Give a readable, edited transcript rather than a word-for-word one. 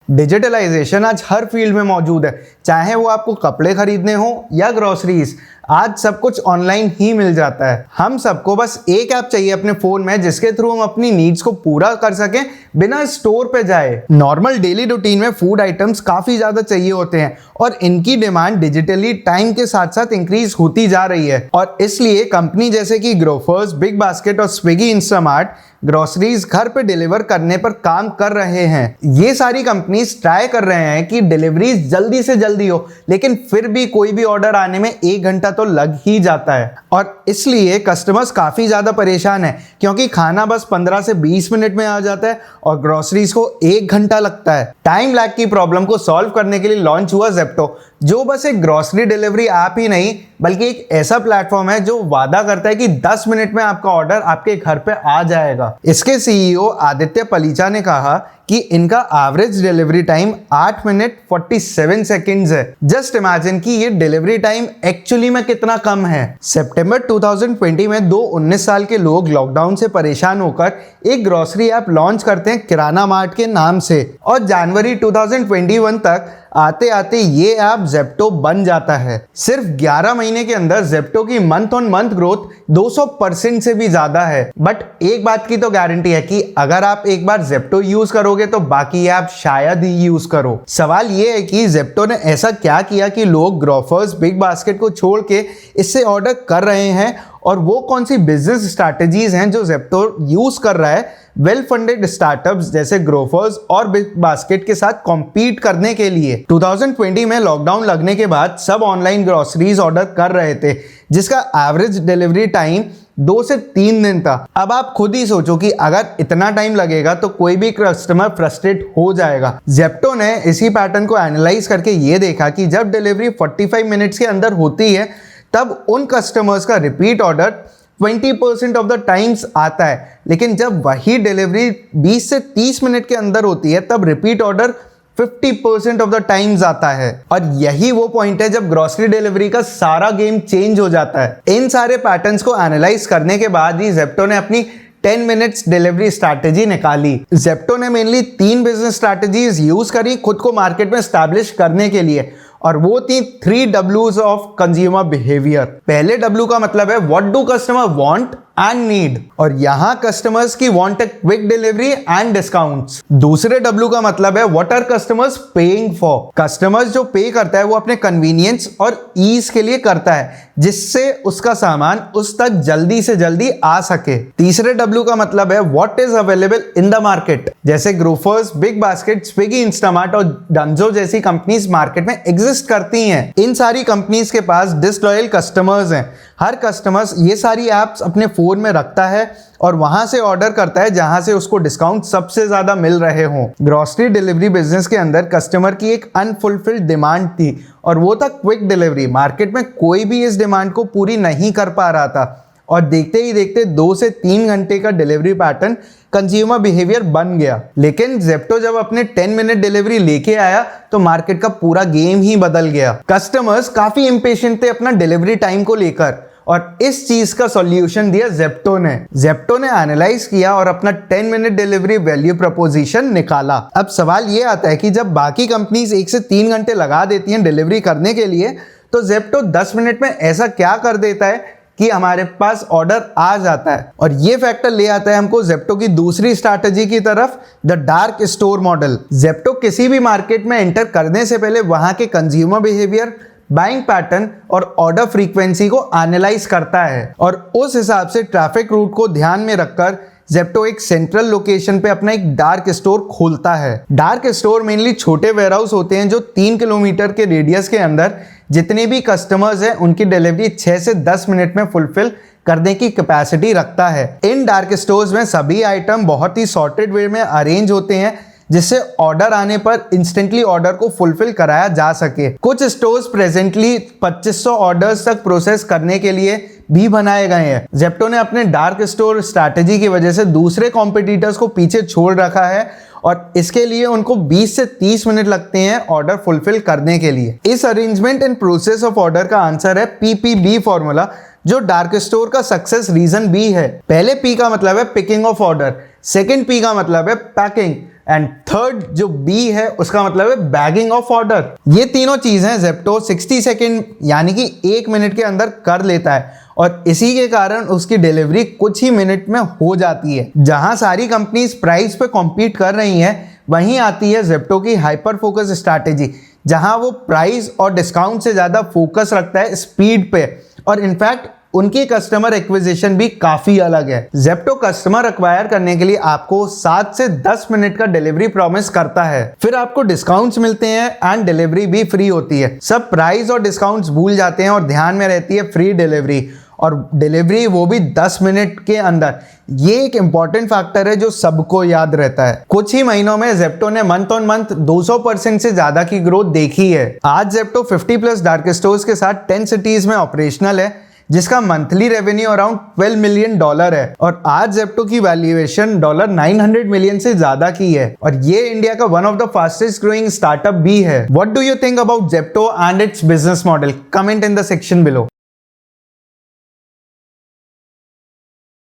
Digitalisation आज हर field में मौजूद है, चाहे वो आपको कपड़े खरीदने हो या ग्रोसरीज। आज सब कुछ ऑनलाइन ही मिल जाता है। हम सबको बस एक ऐप चाहिए अपने फोन में जिसके थ्रू हम अपनी नीड्स को पूरा कर सकें बिना स्टोर पे जाए। नॉर्मल डेली रूटीन में फूड आइटम्स काफी ज्यादा चाहिए होते हैं और इनकी डिमांड डिजिटली टाइम के साथ साथ इंक्रीज होती जा रही है, और इसलिए कंपनी जैसे कि ग्रोफर्स, बिग बास्केट और स्विगी इंस्टामार्ट ग्रोसरीज घर पे डिलीवर करने पर काम कर रहे हैं। ये सारी कंपनीज ट्राई कर रहे हैं कि डिलीवरीज जल्दी से जल्दी हो, लेकिन फिर भी कोई भी ऑर्डर आने में 1 घंटा तो लग ही जाता है, और इसलिए कस्टमर्स काफी ज्यादा परेशान है क्योंकि खाना बस 15 से 20 मिनट में आ जाता है और ग्रोसरीज को 1 घंटा लगता है। टाइम लैग की प्रॉब्लम को सॉल्व करने के लिए लॉन्च हुआ ज़ेप्टो, जो बस एक ग्रोसरी डिलीवरी ऐप ही नहीं बल्कि एक ऐसा प्लेटफॉर्म है जो वादा करता है कि 10 मिनट में आपका ऑर्डर आपके घर पे आ जाएगा। इसके सीईओ आदित्य पलीचा ने कहा कि इनका average delivery time 8 minute 47 seconds है। जस्ट इमेजिन कि ये डिलीवरी टाइम एक्चुअली में कितना कम है। सितंबर 2020 में 2 19 साल के लोग लॉकडाउन से परेशान होकर एक ग्रोसरी ऐप लॉन्च करते हैं किराना मार्ट के नाम से, और जनवरी 2021 तक आते आते ये ऐप ज़ेप्टो बन जाता है। सिर्फ 11 महीने के अंदर ज़ेप्टो की मंथ ऑन मंथ ग्रोथ 200% से भी ज्यादा है। बट एक बात की तो गारंटी है कि अगर आप एक बार ज़ेप्टो यूज करोगे तो बाकी ऐप शायद ही यूज करो। सवाल ये है कि ज़ेप्टो ने ऐसा क्या किया कि लोग ग्रोफर्स, बिग बास्केट को छोड़ के इससे ऑर्डर कर रहे हैं, और वो कौन सी बिजनेस स्ट्रैटेजीज हैं जो ज़ेप्टो यूज कर रहा है वेल फंडेड स्टार्टअप्स जैसे ग्रोफर्स और बिग बास्केट के साथ कॉम्पीट करने के लिए। 2020 में लॉकडाउन लगने के बाद सब ऑनलाइन ग्रोसरीज ऑर्डर कर रहे थे, जिसका एवरेज डिलीवरी टाइम 2 से 3 दिन था। अब आप खुद ही सोचो कि अगर इतना टाइम लगेगा तो कोई भी कस्टमर फ्रस्ट्रेट हो जाएगा। ज़ेप्टो ने इसी पैटर्न को एनालाइज करके ये देखा कि जब डिलीवरी 45 मिनट्स के अंदर होती है तब उन कस्टमर्स का repeat order 20% of the times आता है, लेकिन जब वही डिलीवरी 20 से 30 मिनट के अंदर होती है तब repeat order 50% of the times आता है। और यही वो पॉइंट है जब ग्रोसरी डिलीवरी का सारा गेम चेंज हो जाता है। इन सारे पैटर्न्स को एनालाइज करने के बाद ही ज़ेप्टो ने अपनी 10 मिनट्स डिलीवरी स्ट्रैटेजी निकाली। ज़ेप्टो ने मेनली 3 बिजनेस स्ट्रैटेजीज यूज करी खुद को मार्केट में एस्टैब्लिश करने के लिए, और वो थी 3 W's ऑफ कंज्यूमर बिहेवियर। पहले W का मतलब है what do customer want and need, और यहां कस्टमर्स की want a quick delivery and discounts. दूसरे W का मतलब है what are customers paying for. Customers जो पे करता है वो अपने कन्वीनियंस और ईज के लिए करता है, जिससे उसका सामान उस तक जल्दी से जल्दी आ सके। तीसरे W का मतलब है what is available in the market, जैसे Grofers, Big Basket, Swiggy, Instamart और डंजो जैसी कंपनीज मार्केट में एग्जिस्ट करती हैं। इन सारी कंपनीज के पास डिसलॉयल कस्टमर्स हैं। हर कस्टमर्स ये सारी एप्स अपने फोन में रखता है और वहां से ऑर्डर करता है जहां से उसको डिस्काउंट सबसे ज्यादा मिल रहे हों। ग्रोसरी डिलीवरी बिजनेस के अंदर कस्टमर की एक अनफुलफिल्ड डिमांड थी, और वो था क्विक डिलीवरी। मार्केट में कोई भी इस डिमांड को पूरी नहीं कर पा रहा था, और देखते ही देखते 2 से 3 घंटे का डिलीवरी पैटर्न कंज्यूमर बिहेवियर बन गया। लेकिन ज़ेप्टो जब अपने 10 मिनट डिलीवरी लेके आया तो मार्केट का पूरा गेम ही बदल गया। कस्टमर्स काफी इंपेशेंट थे अपना डिलीवरी टाइम को लेकर, और इस चीज का सॉल्यूशन दिया ज़ेप्टो ने। ज़ेप्टो ने एनालाइज किया और अपना 10 मिनट डिलीवरी वैल्यू प्रपोजिशन निकाला। अब सवाल ये आता है कि जब बाकी कंपनीज 1 से 3 घंटे लगा देती हैं डिलीवरी करने के लिए, तो ज़ेप्टो 10 मिनट में ऐसा क्या कर देता है कि हमारे पास ऑर्डर आ जाता है। और ये फैक्टर ले आता है हमको ज़ेप्टो की दूसरी स्ट्रैटेजी की तरफ, the dark store model. Zepto किसी भी मार्केट में एंटर करने से पहले वहां के कंज्यूमर बिहेवियर, बाइंग पैटर्न और ऑर्डर फ्रीक्वेंसी को एनालाइज करता है, और उस हिसाब से ट्रैफिक रूट को ध्यान में रखकर ज़ेप्टो एक सेंट्रल लोकेशन पे अपना एक डार्क स्टोर खोलता है। डार्क स्टोर मेनली छोटे वेयरहाउस होते हैं जो 3 किलोमीटर के रेडियस के अंदर जितने भी कस्टमर्स हैं उनकी डिलीवरी 6 से 10 मिनट में फुलफिल करने की कैपेसिटी रखता है। इन डार्क स्टोर्स में सभी आइटम बहुत ही सॉर्टेड वे में अरेंज होते हैं, जिससे ऑर्डर आने पर इंस्टेंटली ऑर्डर को फुलफिल कराया जा सके। कुछ स्टोर्स प्रेजेंटली 2500 ऑर्डर्स तक प्रोसेस करने के लिए भी बनाए गए हैं। ज़ेप्टो ने अपने डार्क स्टोर स्ट्रैटेजी की वजह से दूसरे कॉम्पिटिटर्स को पीछे छोड़ रखा है, और इसके लिए उनको 20 से 30 मिनट लगते हैं ऑर्डर फुलफिल करने के लिए। इस arrangement and process of order का आंसर है PPB फॉर्मूला, जो डार्क स्टोर का सक्सेस रीजन भी है। पहले P का मतलब है picking of order, second P का मतलब है पैकिंग, एंड थर्ड जो बी है उसका मतलब है बैगिंग ऑफ ऑर्डर। ये तीनों चीजें जेप्टो 60 सेकेंड यानी कि 1 मिनट के अंदर कर लेता है और इसी के कारण उसकी डिलीवरी कुछ ही मिनट में हो जाती है। जहां सारी कंपनीज प्राइस पे कॉम्पीट कर रही हैं, वहीं आती है जेप्टो की हाइपर फोकस स्ट्रैटेजी, जहां वो प्राइस और डिस्काउंट से ज़्यादा फोकस रखता है स्पीड पे, और इनफैक्ट उनकी कस्टमर एक्विजिशन भी काफ़ी अलग है। जेप्टो कस्टमर एक्वायर करने के लिए आपको 7 से 10 मिनट का डिलीवरी प्रॉमिस करता है, फिर आपको डिस्काउंट्स मिलते हैं एंड डिलीवरी भी फ्री होती है। सब प्राइस और डिस्काउंट्स भूल जाते हैं और ध्यान में रहती है फ्री डिलीवरी, और डिलीवरी वो भी 10 मिनट के अंदर। ये एक इंपॉर्टेंट फैक्टर है जो सबको याद रहता है। कुछ ही महीनों में जेप्टो ने मंथ ऑन मंथ 200% से ज्यादा की ग्रोथ देखी है। आज जेप्टो 50+ डार्क स्टोर्स के साथ 10 सिटीज में ऑपरेशनल है, जिसका मंथली रेवेन्यू अराउंड $12 मिलियन है, और आज जेप्टो की वैल्यूएशन $900 मिलियन से ज्यादा की है, और ये इंडिया का one of the fastest growing startup भी है। What do you think about Zepto and it's business model? Comment in the section below.